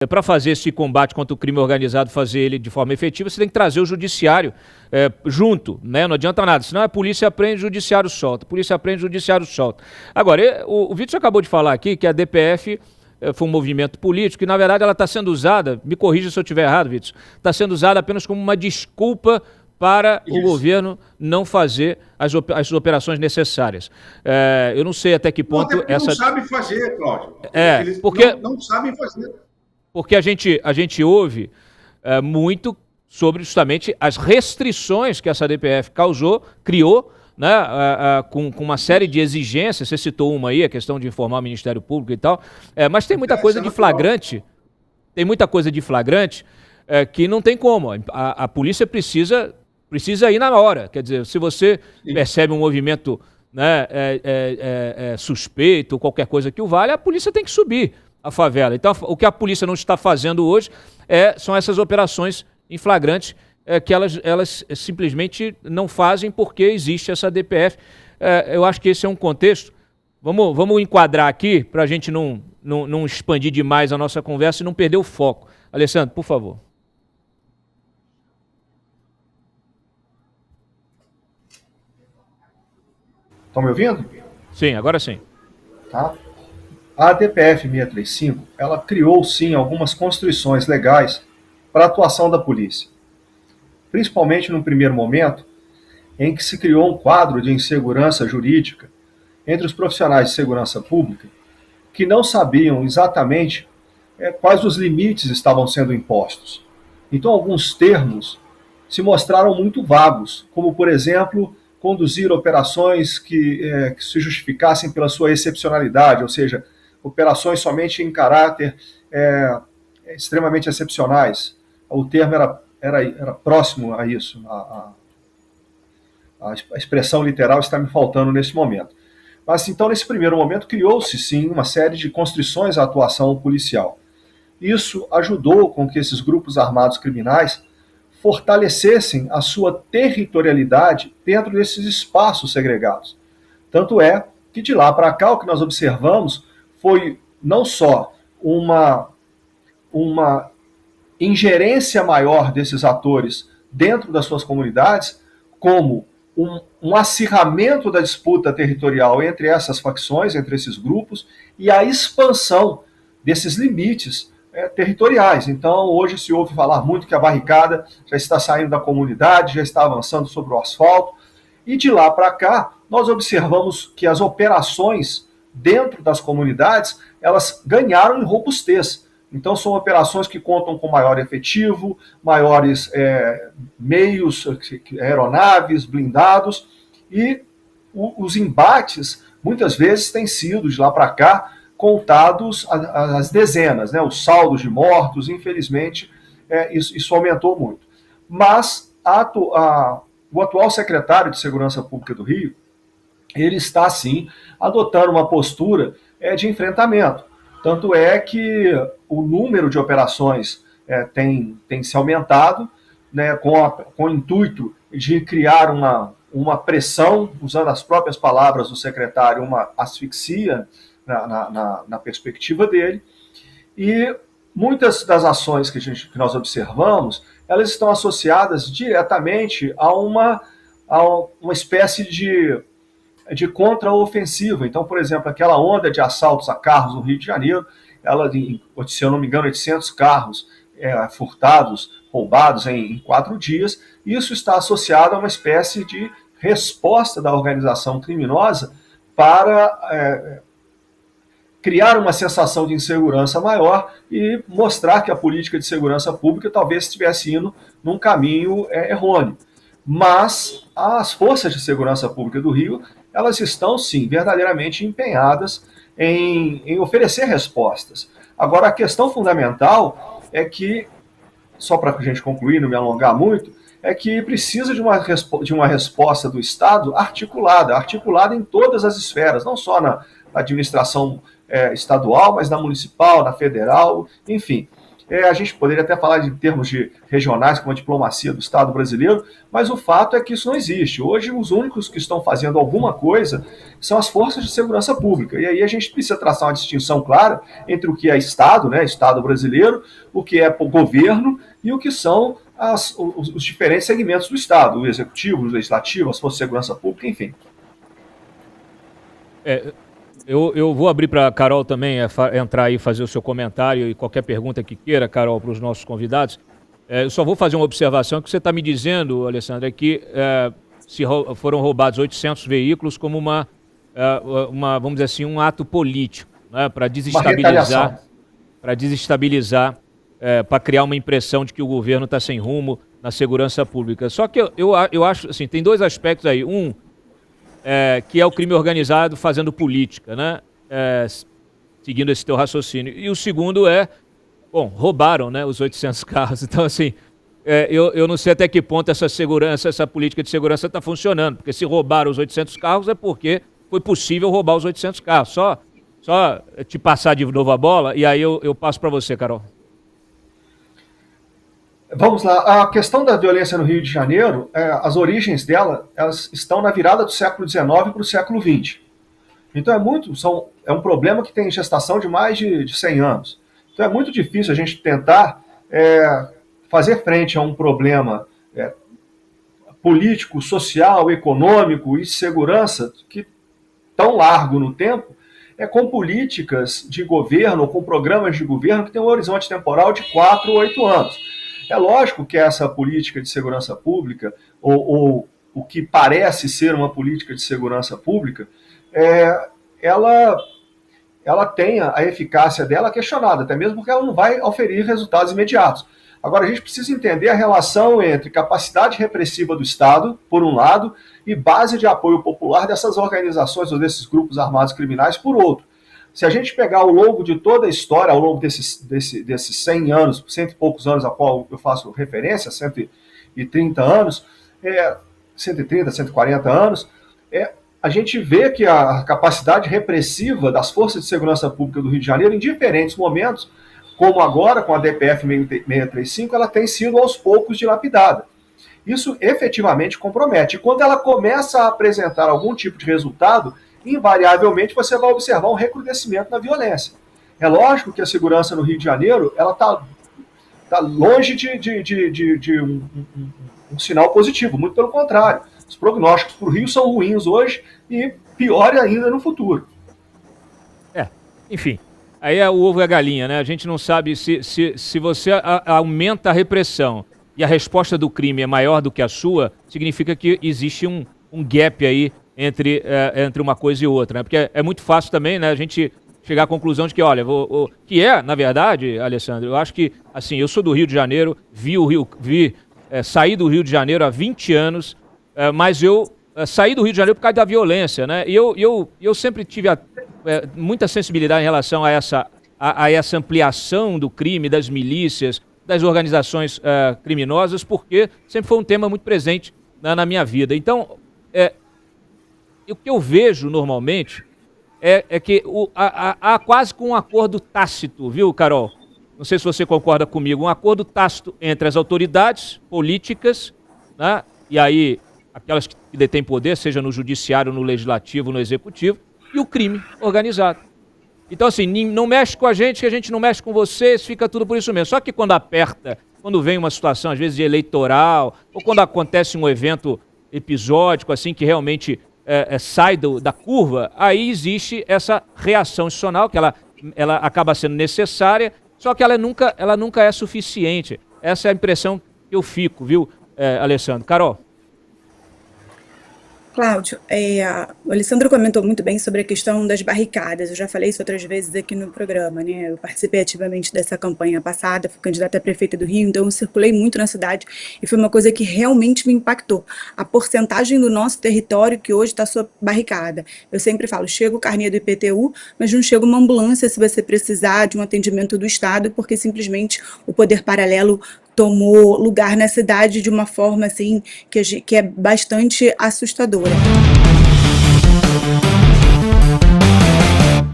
para fazer esse combate contra o crime organizado, fazer ele de forma efetiva, você tem que trazer o judiciário junto, né? Não adianta nada, senão a polícia prende, o judiciário solta, a polícia prende, o judiciário solta. Agora, o Vítor acabou de falar aqui que a DPF foi um movimento político e, na verdade, ela está sendo usada, me corrija se eu estiver errado, Vítor, está sendo usada apenas como uma desculpa para o governo não fazer as operações necessárias. Eu não sei até que ponto essa... Não sabe fazer, Cláudio. Eles não sabem fazer. Porque a gente ouve muito sobre justamente as restrições que essa DPF criou, né, com uma série de exigências. Você citou uma aí, a questão de informar o Ministério Público e tal, mas tem muita coisa de flagrante, que não tem como. A polícia precisa ir na hora. Quer dizer, se você percebe um movimento, né, suspeito ou qualquer coisa que o valha, a polícia tem que subir a favela. Então, o que a polícia não está fazendo hoje são essas operações em flagrante que elas simplesmente não fazem porque existe essa DPF. Eu acho que esse é um contexto. Vamos enquadrar aqui para a gente não expandir demais a nossa conversa e não perder o foco. Alessandro, por favor. Estão me ouvindo? Sim, agora sim. Tá. A DPF 635, ela criou, sim, algumas constrições legais para a atuação da polícia. Principalmente no primeiro momento, em que se criou um quadro de insegurança jurídica entre os profissionais de segurança pública que não sabiam exatamente quais os limites estavam sendo impostos. Então, alguns termos se mostraram muito vagos, como, por exemplo, conduzir operações que se justificassem pela sua excepcionalidade, ou seja, operações somente em caráter extremamente excepcionais. O termo era próximo a isso. A expressão literal está me faltando nesse momento. Mas, então, nesse primeiro momento, criou-se, sim, uma série de constrições à atuação policial. Isso ajudou com que esses grupos armados criminais fortalecessem a sua territorialidade dentro desses espaços segregados. Tanto é que, de lá para cá, o que nós observamos foi não só uma ingerência maior desses atores dentro das suas comunidades, como um acirramento da disputa territorial entre essas facções, entre esses grupos, e a expansão desses limites territoriais. Então, hoje se ouve falar muito que a barricada já está saindo da comunidade, já está avançando sobre o asfalto, e de lá para cá, nós observamos que as operações dentro das comunidades, elas ganharam em robustez. Então, são operações que contam com maior efetivo, maiores meios, aeronaves, blindados, e os embates, muitas vezes, têm sido, de lá para cá, contados as dezenas, né? Os saldos de mortos, infelizmente, isso aumentou muito. Mas o atual secretário de Segurança Pública do Rio, ele está, sim, adotando uma postura de enfrentamento. Tanto é que o número de operações tem se aumentado, né, com o intuito de criar uma pressão, usando as próprias palavras do secretário, uma asfixia na perspectiva dele. E muitas das ações que nós observamos, elas estão associadas diretamente a uma espécie de contra-ofensiva. Então, por exemplo, aquela onda de assaltos a carros no Rio de Janeiro, se eu não me engano, 800 carros furtados, roubados em 4 dias, isso está associado a uma espécie de resposta da organização criminosa para criar uma sensação de insegurança maior e mostrar que a política de segurança pública talvez estivesse indo num caminho errôneo. Mas as forças de segurança pública do Rio, elas estão, sim, verdadeiramente empenhadas em oferecer respostas. Agora, a questão fundamental é que, só para a gente concluir, não me alongar muito, é que precisa de uma resposta do Estado articulada em todas as esferas, não só na administração estadual, mas na municipal, na federal, enfim. A gente poderia até falar de termos de regionais, como a diplomacia do Estado brasileiro, mas o fato é que isso não existe. Hoje, os únicos que estão fazendo alguma coisa são as forças de segurança pública. E aí a gente precisa traçar uma distinção clara entre o que é Estado, né, Estado brasileiro, o que é governo e o que são os diferentes segmentos do Estado, o executivo, o legislativo, as forças de segurança pública, enfim. Eu vou abrir para a Carol também entrar aí e fazer o seu comentário e qualquer pergunta que queira, Carol, para os nossos convidados. Eu só vou fazer uma observação que você está me dizendo, Alessandra, que foram roubados 800 veículos como uma, vamos dizer assim, um ato político, né, para desestabilizar, para criar uma impressão de que o governo está sem rumo na segurança pública. Só que eu acho, assim, tem dois aspectos aí. Um, que é o crime organizado fazendo política, né? Seguindo esse teu raciocínio. E o segundo roubaram, né, os 800 carros. Então, assim, eu não sei até que ponto essa política de segurança está funcionando, porque se roubaram os 800 carros é porque foi possível roubar os 800 carros. Só te passar de novo a bola, e aí eu passo para você, Carol. Vamos lá, a questão da violência no Rio de Janeiro, as origens dela, elas estão na virada do século XIX para o século XX. Então é um problema que tem gestação de mais de 100 anos. Então é muito difícil a gente tentar fazer frente a um problema político, social, econômico e de segurança que tão largo no tempo, com políticas de governo ou com programas de governo que têm um horizonte temporal de 4 ou 8 anos. É lógico que essa política de segurança pública, ou o que parece ser uma política de segurança pública, ela tem a eficácia dela questionada, até mesmo porque ela não vai oferir resultados imediatos. Agora, a gente precisa entender a relação entre capacidade repressiva do Estado, por um lado, e base de apoio popular dessas organizações ou desses grupos armados criminais, por outro. Se a gente pegar ao longo de toda a história, ao longo desses 100 anos, 100 e poucos anos a qual eu faço referência, 130 anos, 130, 140 anos, a gente vê que a capacidade repressiva das forças de segurança pública do Rio de Janeiro, em diferentes momentos, como agora com a DPF 635, ela tem sido aos poucos dilapidada. Isso efetivamente compromete. E quando ela começa a apresentar algum tipo de resultado, invariavelmente você vai observar um recrudescimento na violência. É lógico que a segurança no Rio de Janeiro ela está longe de um sinal positivo, muito pelo contrário. Os prognósticos para o Rio são ruins hoje e pior ainda no futuro. Enfim, aí é o ovo e a galinha, né? A gente não sabe se você aumenta a repressão e a resposta do crime é maior do que a sua, significa que existe um gap aí entre uma coisa e outra, né? Porque é muito fácil também, né, a gente chegar à conclusão de que, olha, na verdade, Alessandro, eu acho que, assim, eu sou do Rio de Janeiro, saí do Rio de Janeiro há 20 anos, mas eu saí do Rio de Janeiro por causa da violência, né? E eu sempre tive muita sensibilidade em relação a essa ampliação do crime, das milícias, das organizações criminosas, porque sempre foi um tema muito presente na minha vida. Então, o que eu vejo normalmente é que há quase que um acordo tácito, viu, Carol? Não sei se você concorda comigo, um acordo tácito entre as autoridades políticas, né, e aí aquelas que detêm poder, seja no judiciário, no legislativo, no executivo, e o crime organizado. Então, assim, não mexe com a gente, que a gente não mexe com vocês, fica tudo por isso mesmo. Só que quando aperta, quando vem uma situação, às vezes, de eleitoral, ou quando acontece um evento episódico, assim, que realmente sai da curva, aí existe essa reação institucional, que ela acaba sendo necessária, só que ela nunca é suficiente. Essa é a impressão que eu fico, viu, Alessandro? Carol? Cláudio, o Alessandro comentou muito bem sobre a questão das barricadas. Eu já falei isso outras vezes aqui no programa, né? Eu participei ativamente dessa campanha passada, fui candidata a prefeita do Rio, então eu circulei muito na cidade e foi uma coisa que realmente me impactou. A porcentagem do nosso território que hoje está sob barricada. Eu sempre falo, chega o carnê do IPTU, mas não chega uma ambulância se você precisar de um atendimento do Estado, porque simplesmente o poder paralelo tomou lugar na cidade de uma forma assim que é bastante assustadora.